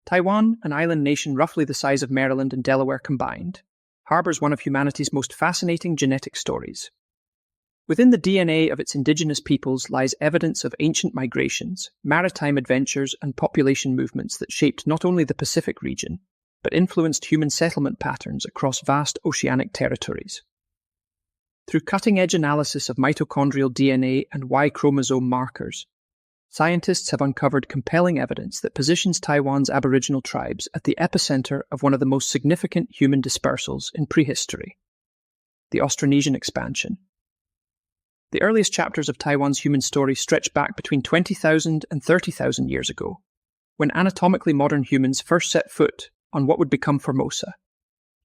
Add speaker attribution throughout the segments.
Speaker 1: Taiwan, an island nation roughly the size of Maryland and Delaware combined, harbours one of humanity's most fascinating genetic stories. Within the DNA of its indigenous peoples lies evidence of ancient migrations, maritime adventures, and population movements that shaped not only the Pacific region, but influenced human settlement patterns across vast oceanic territories. Through cutting-edge analysis of mitochondrial DNA and Y chromosome markers, scientists have uncovered compelling evidence that positions Taiwan's Aboriginal tribes at the epicenter of one of the most significant human dispersals in prehistory, the Austronesian expansion. The earliest chapters of Taiwan's human story stretch back between 20,000 and 30,000 years ago, when anatomically modern humans first set foot on what would become Formosa.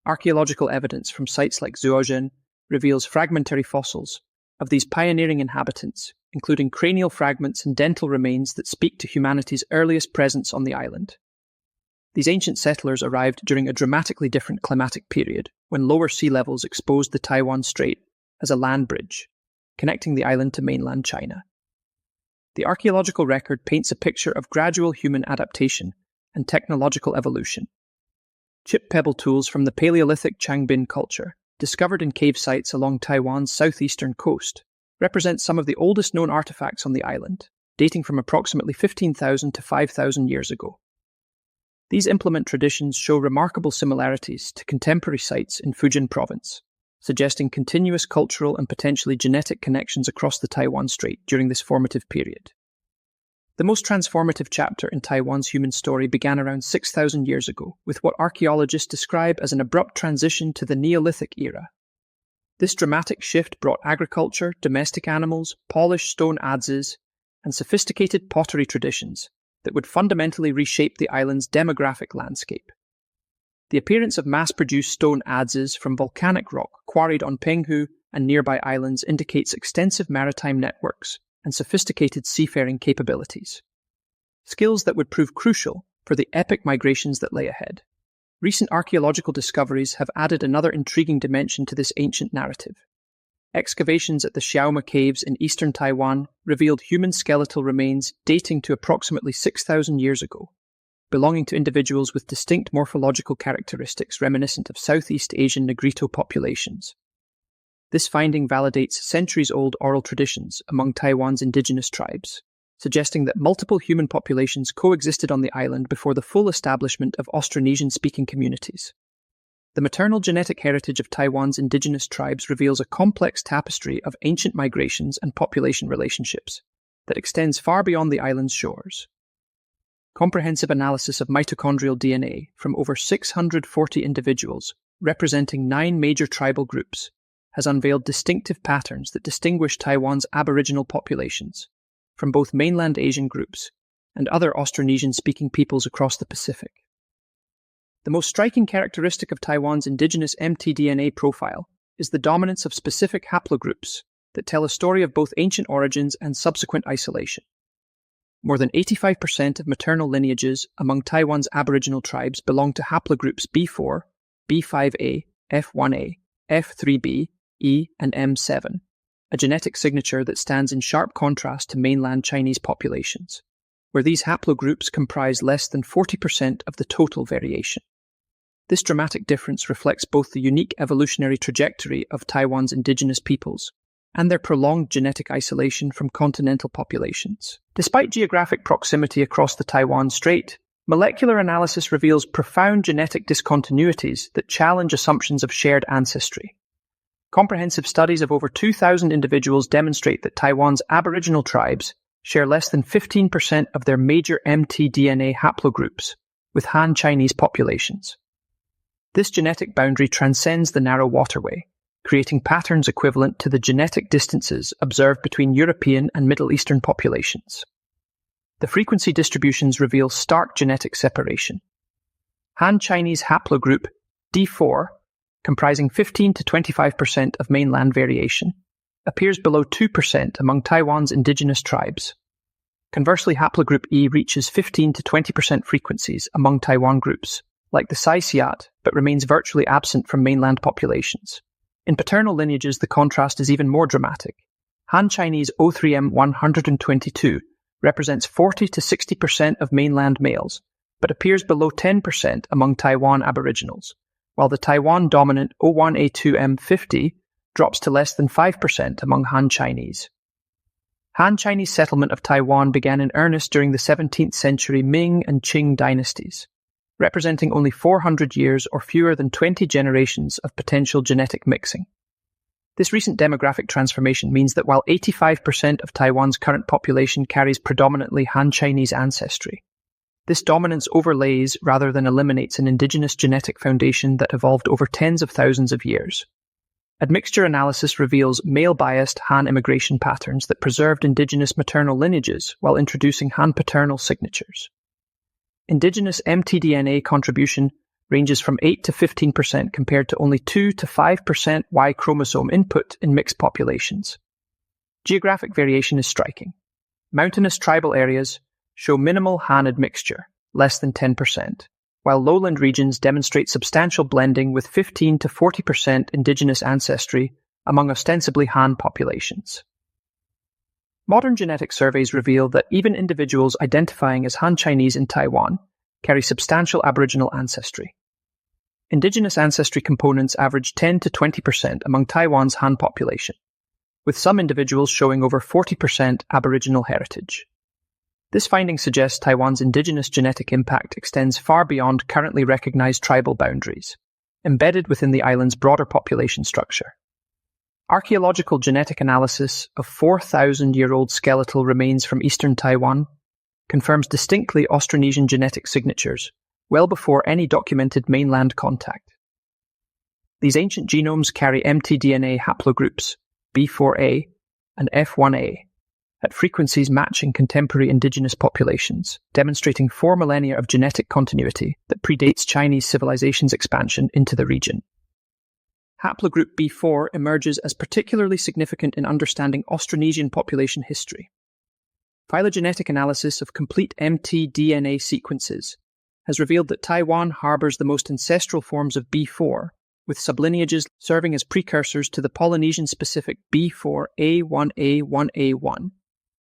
Speaker 1: Archaeological evidence from sites like Zhuozhen reveals fragmentary fossils of these pioneering inhabitants, including cranial fragments and dental remains that speak to humanity's earliest presence on the island. These ancient settlers arrived during a dramatically different climatic period, when lower sea levels exposed the Taiwan Strait as a land bridge, connecting the island to mainland China. The archaeological record paints a picture of gradual human adaptation and technological evolution. Chip pebble tools from the Paleolithic Changbin culture, discovered in cave sites along Taiwan's southeastern coast, represent some of the oldest known artifacts on the island, dating from approximately 15,000 to 5,000 years ago. These implement traditions show remarkable similarities to contemporary sites in Fujian province, suggesting continuous cultural and potentially genetic connections across the Taiwan Strait during this formative period. The most transformative chapter in Taiwan's human story began around 6,000 years ago, with what archaeologists describe as an abrupt transition to the Neolithic era. This dramatic shift brought agriculture, domestic animals, polished stone adzes, and sophisticated pottery traditions that would fundamentally reshape the island's demographic landscape. The appearance of mass-produced stone adzes from volcanic rock quarried on Penghu and nearby islands indicates extensive maritime networks and sophisticated seafaring capabilities, skills that would prove crucial for the epic migrations that lay ahead. Recent archaeological discoveries have added another intriguing dimension to this ancient narrative. Excavations at the Xiaoma Caves in eastern Taiwan revealed human skeletal remains dating to approximately 6,000 years ago, belonging to individuals with distinct morphological characteristics reminiscent of Southeast Asian Negrito populations. This finding validates centuries-old oral traditions among Taiwan's indigenous tribes, suggesting that multiple human populations coexisted on the island before the full establishment of Austronesian-speaking communities. The maternal genetic heritage of Taiwan's indigenous tribes reveals a complex tapestry of ancient migrations and population relationships that extends far beyond the island's shores. Comprehensive analysis of mitochondrial DNA from over 640 individuals, representing 9 major tribal groups, has unveiled distinctive patterns that distinguish Taiwan's Aboriginal populations from both mainland Asian groups and other Austronesian-speaking peoples across the Pacific. The most striking characteristic of Taiwan's indigenous mtDNA profile is the dominance of specific haplogroups that tell a story of both ancient origins and subsequent isolation. More than 85% of maternal lineages among Taiwan's Aboriginal tribes belong to haplogroups B4, B5A, F1A, F3B, E, and M7, a genetic signature that stands in sharp contrast to mainland Chinese populations, where these haplogroups comprise less than 40% of the total variation. This dramatic difference reflects both the unique evolutionary trajectory of Taiwan's indigenous peoples and their prolonged genetic isolation from continental populations. Despite geographic proximity across the Taiwan Strait, molecular analysis reveals profound genetic discontinuities that challenge assumptions of shared ancestry. Comprehensive studies of over 2,000 individuals demonstrate that Taiwan's Aboriginal tribes share less than 15% of their major mtDNA haplogroups with Han Chinese populations. This genetic boundary transcends the narrow waterway, creating patterns equivalent to the genetic distances observed between European and Middle Eastern populations. The frequency distributions reveal stark genetic separation. Han Chinese haplogroup D4, comprising 15 to 25% of mainland variation, appears below 2% among Taiwan's indigenous tribes. Conversely, haplogroup E reaches 15 to 20% frequencies among Taiwan groups, like the Saisiat, but remains virtually absent from mainland populations. In paternal lineages, the contrast is even more dramatic. Han Chinese O3M 122 represents 40 to 60% of mainland males, but appears below 10% among Taiwan Aboriginals, while the Taiwan-dominant O1A2M50 drops to less than 5% among Han Chinese. Han Chinese settlement of Taiwan began in earnest during the 17th century Ming and Qing dynasties, representing only 400 years or fewer than 20 generations of potential genetic mixing. This recent demographic transformation means that while 85% of Taiwan's current population carries predominantly Han Chinese ancestry, this dominance overlays rather than eliminates an indigenous genetic foundation that evolved over tens of thousands of years. Admixture analysis reveals male-biased Han immigration patterns that preserved indigenous maternal lineages while introducing Han paternal signatures. Indigenous mtDNA contribution ranges from 8 to 15% compared to only 2 to 5% Y chromosome input in mixed populations. Geographic variation is striking. Mountainous tribal areas show minimal Han admixture, less than 10%, while lowland regions demonstrate substantial blending with 15 to 40% indigenous ancestry among ostensibly Han populations. Modern genetic surveys reveal that even individuals identifying as Han Chinese in Taiwan carry substantial Aboriginal ancestry. Indigenous ancestry components average 10 to 20% among Taiwan's Han population, with some individuals showing over 40% Aboriginal heritage. This finding suggests Taiwan's indigenous genetic impact extends far beyond currently recognized tribal boundaries, embedded within the island's broader population structure. Archaeological genetic analysis of 4,000-year-old skeletal remains from eastern Taiwan confirms distinctly Austronesian genetic signatures, well before any documented mainland contact. These ancient genomes carry mtDNA haplogroups B4A and F1A at frequencies matching contemporary indigenous populations, demonstrating 4 millennia of genetic continuity that predates Chinese civilization's expansion into the region. Haplogroup B4 emerges as particularly significant in understanding Austronesian population history. Phylogenetic analysis of complete mtDNA sequences has revealed that Taiwan harbors the most ancestral forms of B4, with sublineages serving as precursors to the Polynesian-specific B4A1A1A1,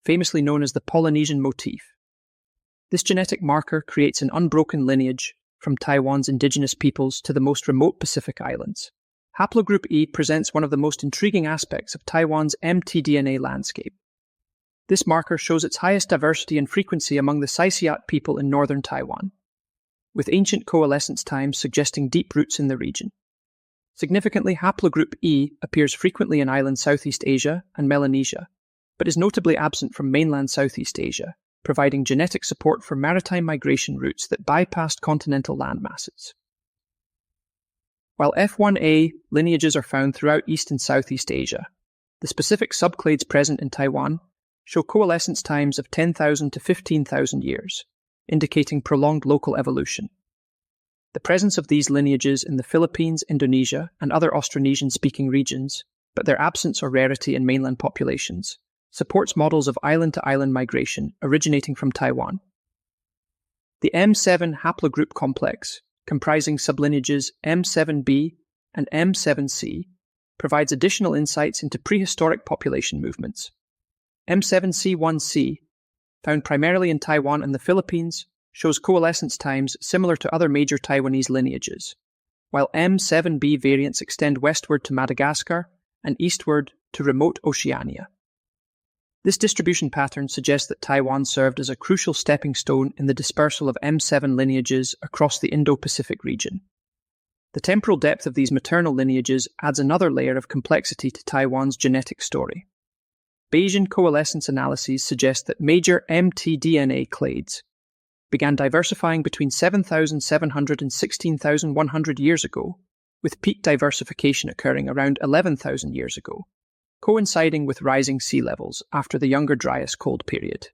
Speaker 1: famously known as the Plynesian Motif. This genetic marker creates an unbroken lineage from Taiwan's indigenous peoples to the most remote Pacific islands. Haplogroup E presents one of the most intriguing aspects of Taiwan's mtDNA landscape. This marker shows its highest diversity and frequency among the Saisiat people in northern Taiwan, with ancient coalescence times suggesting deep roots in the region. Significantly, Haplogroup E appears frequently in island Southeast Asia and Melanesia, but is notably absent from mainland Southeast Asia, providing genetic support for maritime migration routes that bypassed continental landmasses. While F1A lineages are found throughout East and Southeast Asia, the specific subclades present in Taiwan show coalescence times of 10,000 to 15,000 years, indicating prolonged local evolution. The presence of these lineages in the Philippines, Indonesia, and other Austronesian-speaking regions, but their absence or rarity in mainland populations, supports models of island-to-island migration originating from Taiwan. The M7 Haplogroup Complex, comprising sublineages M7b and M7c, provides additional insights into prehistoric population movements. M7c1c, found primarily in Taiwan and the Philippines, shows coalescence times similar to other major Taiwanese lineages, while M7b variants extend westward to Madagascar and eastward to remote Oceania. This distribution pattern suggests that Taiwan served as a crucial stepping stone in the dispersal of M7 lineages across the Indo-Pacific region. The temporal depth of these maternal lineages adds another layer of complexity to Taiwan's genetic story. Bayesian coalescence analyses suggest that major mtDNA clades began diversifying between 7,700 and 16,100 years ago, with peak diversification occurring around 11,000 years ago, coinciding with rising sea levels after the Younger Dryas cold period.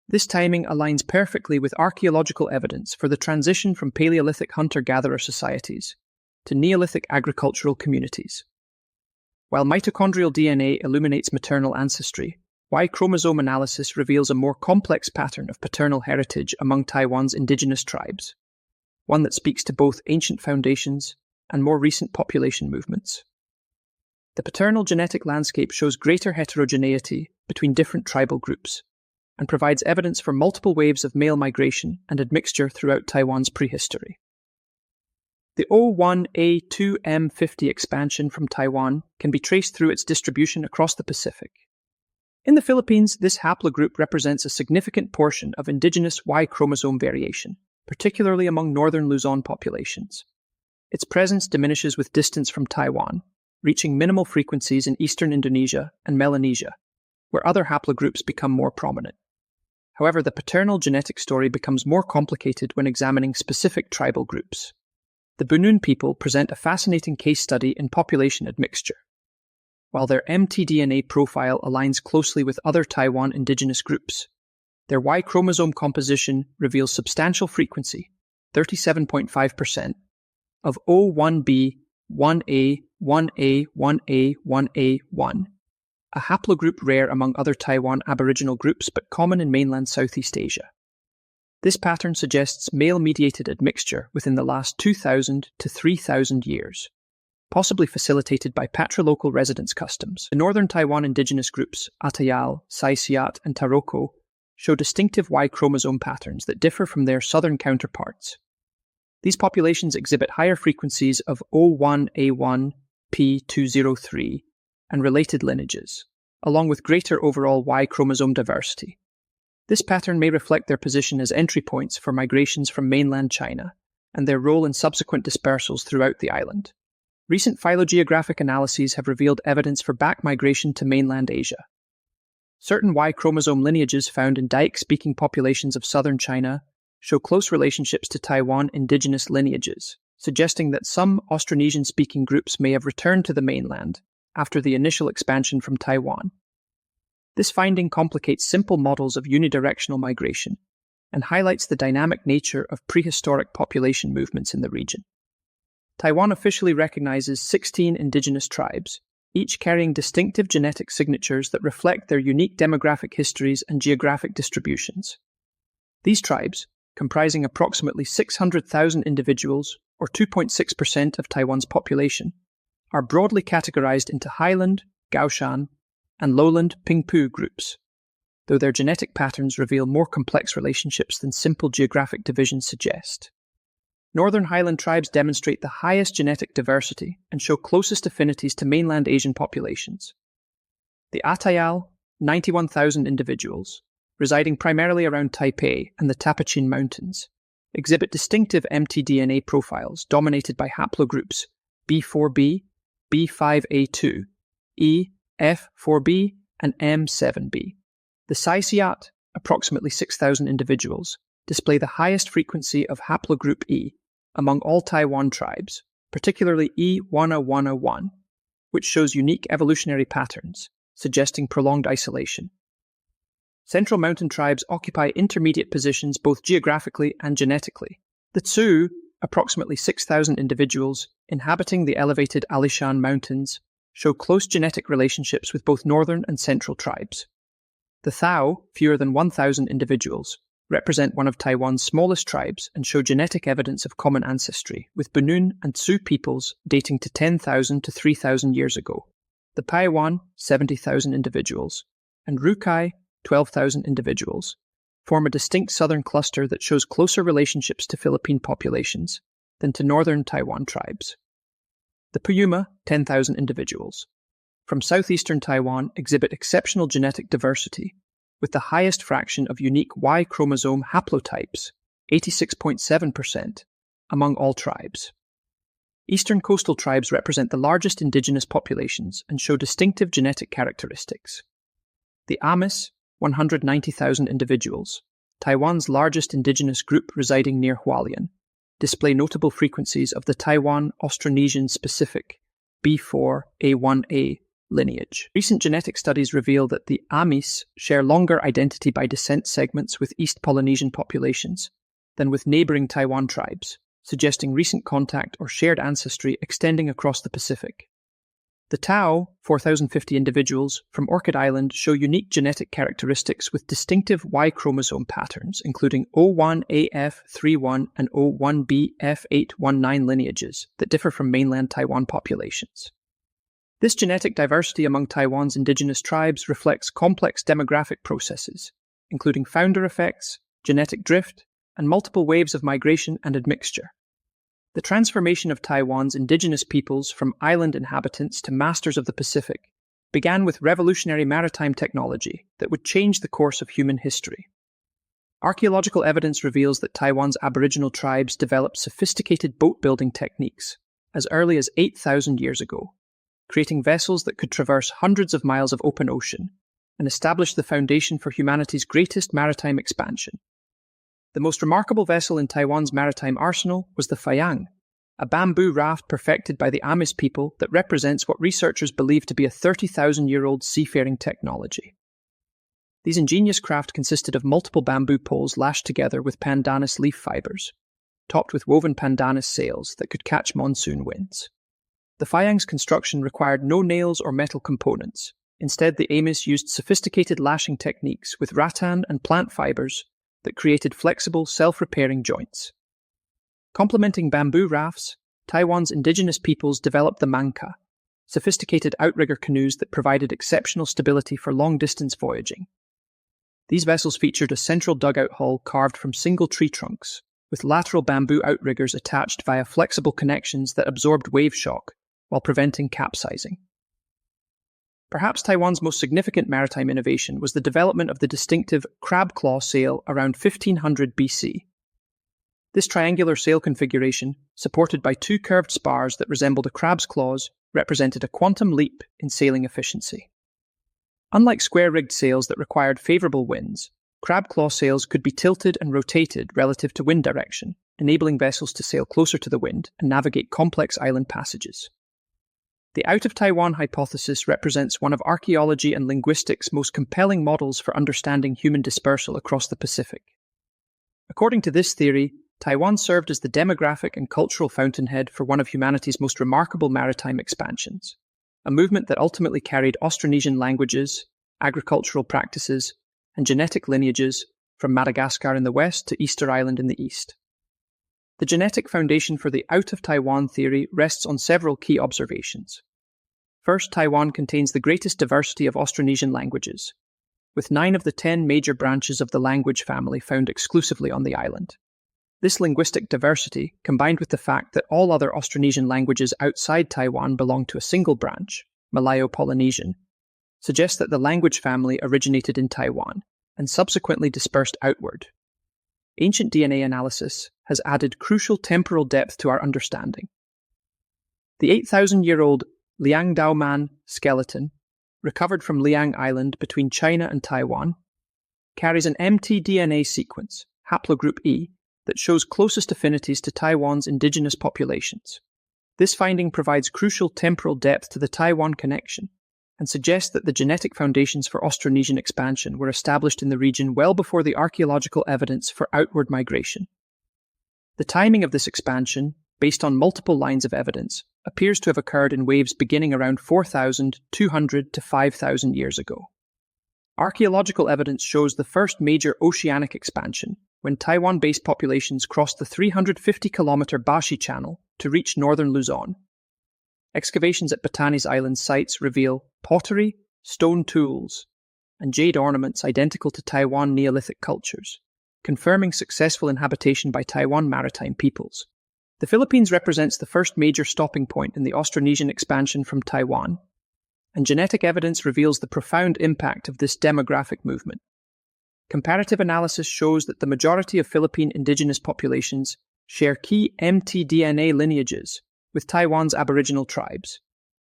Speaker 1: This timing aligns perfectly with archaeological evidence for the transition from Paleolithic hunter-gatherer societies to Neolithic agricultural communities. While mitochondrial DNA illuminates maternal ancestry, Y chromosome analysis reveals a more complex pattern of paternal heritage among Taiwan's indigenous tribes, one that speaks to both ancient foundations and more recent population movements. The paternal genetic landscape shows greater heterogeneity between different tribal groups, and provides evidence for multiple waves of male migration and admixture throughout Taiwan's prehistory. The O1A2M50 expansion from Taiwan can be traced through its distribution across the Pacific. In the Philippines, this haplogroup represents a significant portion of indigenous Y chromosome variation, particularly among northern Luzon populations. Its presence diminishes with distance from Taiwan, reaching minimal frequencies in eastern Indonesia and Melanesia, where other haplogroups become more prominent. However, the paternal genetic story becomes more complicated when examining specific tribal groups. The Bunun people present a fascinating case study in population admixture. While their mtDNA profile aligns closely with other Taiwan indigenous groups, their Y chromosome composition reveals substantial frequency, 37.5%, of O1b, 1a, 1a, 1a, 1a, 1, a haplogroup rare among other Taiwan Aboriginal groups but common in mainland Southeast Asia. This pattern suggests male-mediated admixture within the last 2,000 to 3,000 years, possibly facilitated by patrilocal residence customs. The northern Taiwan indigenous groups, Atayal, Saisiat, and Taroko, show distinctive Y chromosome patterns that differ from their southern counterparts. These populations exhibit higher frequencies of O1A1, P203, and related lineages, along with greater overall Y chromosome diversity. This pattern may reflect their position as entry points for migrations from mainland China and their role in subsequent dispersals throughout the island. Recent phylogeographic analyses have revealed evidence for back migration to mainland Asia. Certain Y chromosome lineages found in Daik-speaking populations of southern China show close relationships to Taiwan indigenous lineages, suggesting that some Austronesian-speaking groups may have returned to the mainland after the initial expansion from Taiwan. This finding complicates simple models of unidirectional migration and highlights the dynamic nature of prehistoric population movements in the region. Taiwan officially recognizes 16 indigenous tribes, each carrying distinctive genetic signatures that reflect their unique demographic histories and geographic distributions. These tribes, comprising approximately 600,000 individuals, or 2.6% of Taiwan's population, are broadly categorized into highland, Gaoshan, and lowland Pingpu groups, though their genetic patterns reveal more complex relationships than simple geographic divisions suggest. Northern highland tribes demonstrate the highest genetic diversity and show closest affinities to mainland Asian populations. The Atayal, 91,000 individuals, residing primarily around Taipei and the Tapachin Mountains, exhibit distinctive mtDNA profiles dominated by haplogroups B4b, B5A2, E, F4b, and M7b. The Saisiat, approximately 6,000 individuals, display the highest frequency of haplogroup E among all Taiwan tribes, particularly E1101, which shows unique evolutionary patterns, suggesting prolonged isolation. Central mountain tribes occupy intermediate positions both geographically and genetically. The Tsu, approximately 6,000 individuals, inhabiting the elevated Alishan Mountains, show close genetic relationships with both northern and central tribes. The Thao, fewer than 1,000 individuals, represent one of Taiwan's smallest tribes and show genetic evidence of common ancestry, with Bunun and Tsu peoples dating to 10,000 to 3,000 years ago. The Paiwan, 70,000 individuals, and Rukai, 12,000 individuals, form a distinct southern cluster that shows closer relationships to Philippine populations than to northern Taiwan tribes. The Puyuma, 10,000 individuals, from southeastern Taiwan exhibit exceptional genetic diversity, with the highest fraction of unique Y chromosome haplotypes, 86.7%, among all tribes. Eastern coastal tribes represent the largest indigenous populations and show distinctive genetic characteristics. The Amis, 190,000 individuals, Taiwan's largest indigenous group residing near Hualien, display notable frequencies of the Taiwan Austronesian specific B4A1A lineage. Recent genetic studies reveal that the Amis share longer identity by descent segments with East Polynesian populations than with neighboring Taiwan tribes, suggesting recent contact or shared ancestry extending across the Pacific. The Tao, 4,050 individuals, from Orchid Island show unique genetic characteristics with distinctive Y chromosome patterns, including O1AF31 and O1BF819 lineages that differ from mainland Taiwan populations. This genetic diversity among Taiwan's indigenous tribes reflects complex demographic processes including founder effects, genetic drift, and multiple waves of migration and admixture. The transformation of Taiwan's indigenous peoples from island inhabitants to masters of the Pacific began with revolutionary maritime technology that would change the course of human history. Archaeological evidence reveals that Taiwan's Aboriginal tribes developed sophisticated boat-building techniques as early as 8,000 years ago, creating vessels that could traverse hundreds of miles of open ocean and establish the foundation for humanity's greatest maritime expansion. The most remarkable vessel in Taiwan's maritime arsenal was the Fayang, a bamboo raft perfected by the Amis people that represents what researchers believe to be a 30,000-year-old seafaring technology. These ingenious craft consisted of multiple bamboo poles lashed together with pandanus leaf fibers, topped with woven pandanus sails that could catch monsoon winds. The Fayang's construction required no nails or metal components. Instead, the Amis used sophisticated lashing techniques with rattan and plant fibers that created flexible, self-repairing joints. Complementing bamboo rafts, Taiwan's indigenous peoples developed the mangka, sophisticated outrigger canoes that provided exceptional stability for long-distance voyaging. These vessels featured a central dugout hull carved from single tree trunks, with lateral bamboo outriggers attached via flexible connections that absorbed wave shock while preventing capsizing. Perhaps Taiwan's most significant maritime innovation was the development of the distinctive crab claw sail around 1500 BC. This triangular sail configuration, supported by two curved spars that resembled a crab's claws, represented a quantum leap in sailing efficiency. Unlike square-rigged sails that required favourable winds, crab claw sails could be tilted and rotated relative to wind direction, enabling vessels to sail closer to the wind and navigate complex island passages. The Out of Taiwan Hypothesis represents one of archaeology and linguistics' most compelling models for understanding human dispersal across the Pacific. According to this theory, Taiwan served as the demographic and cultural fountainhead for one of humanity's most remarkable maritime expansions, a movement that ultimately carried Austronesian languages, agricultural practices, and genetic lineages from Madagascar in the west to Easter Island in the east. The genetic foundation for the Out of Taiwan theory rests on several key observations. First, Taiwan contains the greatest diversity of Austronesian languages, with 9 of the 10 major branches of the language family found exclusively on the island. This linguistic diversity, combined with the fact that all other Austronesian languages outside Taiwan belong to a single branch, Malayo-Polynesian, suggests that the language family originated in Taiwan and subsequently dispersed outward. Ancient DNA analysis has added crucial temporal depth to our understanding. The 8,000-year-old Liang Daoman skeleton, recovered from Liang Island between China and Taiwan, carries an mtDNA sequence, Haplogroup E, that shows closest affinities to Taiwan's indigenous populations. This finding provides crucial temporal depth to the Taiwan connection and suggests that the genetic foundations for Austronesian expansion were established in the region well before the archaeological evidence for outward migration. The timing of this expansion, based on multiple lines of evidence, appears to have occurred in waves beginning around 4,200 to 5,000 years ago. Archaeological evidence shows the first major oceanic expansion, when Taiwan-based populations crossed the 350-kilometre Bashi Channel to reach northern Luzon. Excavations at Batanes Island sites reveal pottery, stone tools, and jade ornaments identical to Taiwan Neolithic cultures, confirming successful inhabitation by Taiwan maritime peoples. The Philippines represents the first major stopping point in the Austronesian expansion from Taiwan, and genetic evidence reveals the profound impact of this demographic movement. Comparative analysis shows that the majority of Philippine indigenous populations share key mtDNA lineages with Taiwan's Aboriginal tribes,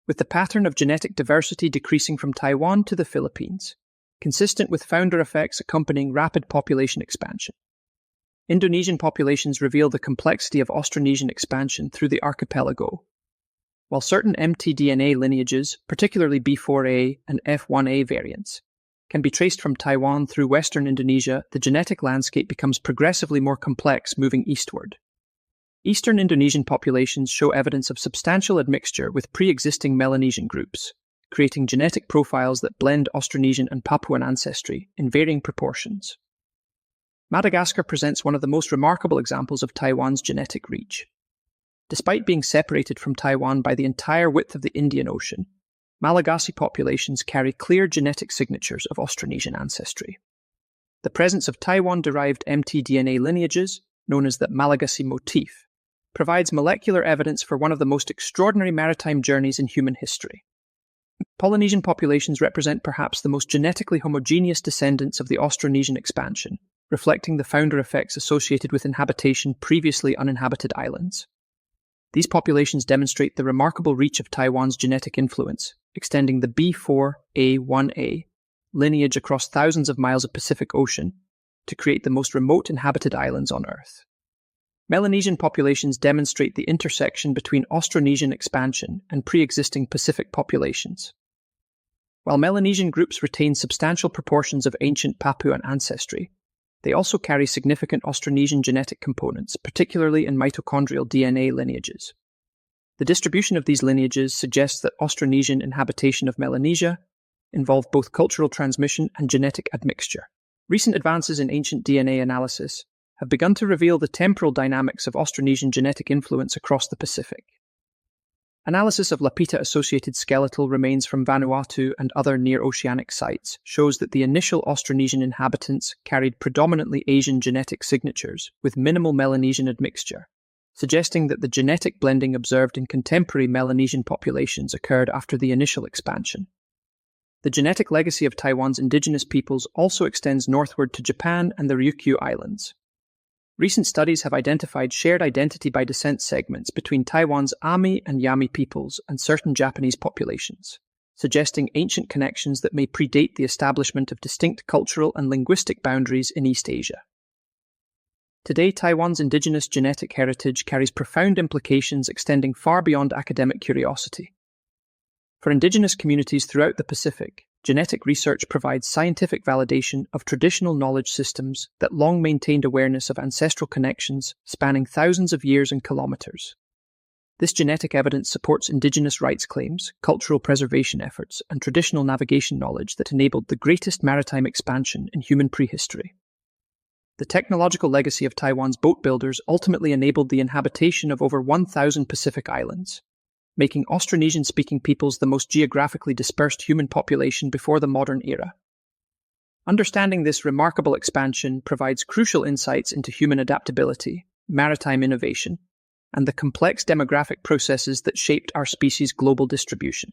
Speaker 1: with the pattern of genetic diversity decreasing from Taiwan to the Philippines, consistent with founder effects accompanying rapid population expansion. Indonesian populations reveal the complexity of Austronesian expansion through the archipelago. While certain mtDNA lineages, particularly B4A and F1A variants, can be traced from Taiwan through western Indonesia, the genetic landscape becomes progressively more complex moving eastward. Eastern Indonesian populations show evidence of substantial admixture with pre-existing Melanesian groups, creating genetic profiles that blend Austronesian and Papuan ancestry in varying proportions. Madagascar presents one of the most remarkable examples of Taiwan's genetic reach. Despite being separated from Taiwan by the entire width of the Indian Ocean, Malagasy populations carry clear genetic signatures of Austronesian ancestry. The presence of Taiwan-derived mtDNA lineages, known as the Malagasy motif, provides molecular evidence for one of the most extraordinary maritime journeys in human history. Polynesian populations represent perhaps the most genetically homogeneous descendants of the Austronesian expansion, reflecting the founder effects associated with inhabitation previously uninhabited islands. These populations demonstrate the remarkable reach of Taiwan's genetic influence, extending the B4A1A lineage across thousands of miles of Pacific Ocean to create the most remote inhabited islands on Earth. Melanesian populations demonstrate the intersection between Austronesian expansion and pre-existing Pacific populations. While Melanesian groups retain substantial proportions of ancient Papuan ancestry, they also carry significant Austronesian genetic components, particularly in mitochondrial DNA lineages. The distribution of these lineages suggests that Austronesian inhabitation of Melanesia involved both cultural transmission and genetic admixture. Recent advances in ancient DNA analysis have begun to reveal the temporal dynamics of Austronesian genetic influence across the Pacific. Analysis of Lapita-associated skeletal remains from Vanuatu and other near-oceanic sites shows that the initial Austronesian inhabitants carried predominantly Asian genetic signatures with minimal Melanesian admixture, suggesting that the genetic blending observed in contemporary Melanesian populations occurred after the initial expansion. The genetic legacy of Taiwan's indigenous peoples also extends northward to Japan and the Ryukyu Islands. Recent studies have identified shared identity by descent segments between Taiwan's Ami and Yami peoples and certain Japanese populations, suggesting ancient connections that may predate the establishment of distinct cultural and linguistic boundaries in East Asia. Today, Taiwan's indigenous genetic heritage carries profound implications extending far beyond academic curiosity. For indigenous communities throughout the Pacific, genetic research provides scientific validation of traditional knowledge systems that long maintained awareness of ancestral connections spanning thousands of years and kilometers. This genetic evidence supports indigenous rights claims, cultural preservation efforts, and traditional navigation knowledge that enabled the greatest maritime expansion in human prehistory. The technological legacy of Taiwan's boat builders ultimately enabled the inhabitation of over 1,000 Pacific islands, making Austronesian-speaking peoples the most geographically dispersed human population before the modern era. Understanding this remarkable expansion provides crucial insights into human adaptability, maritime innovation, and the complex demographic processes that shaped our species' global distribution.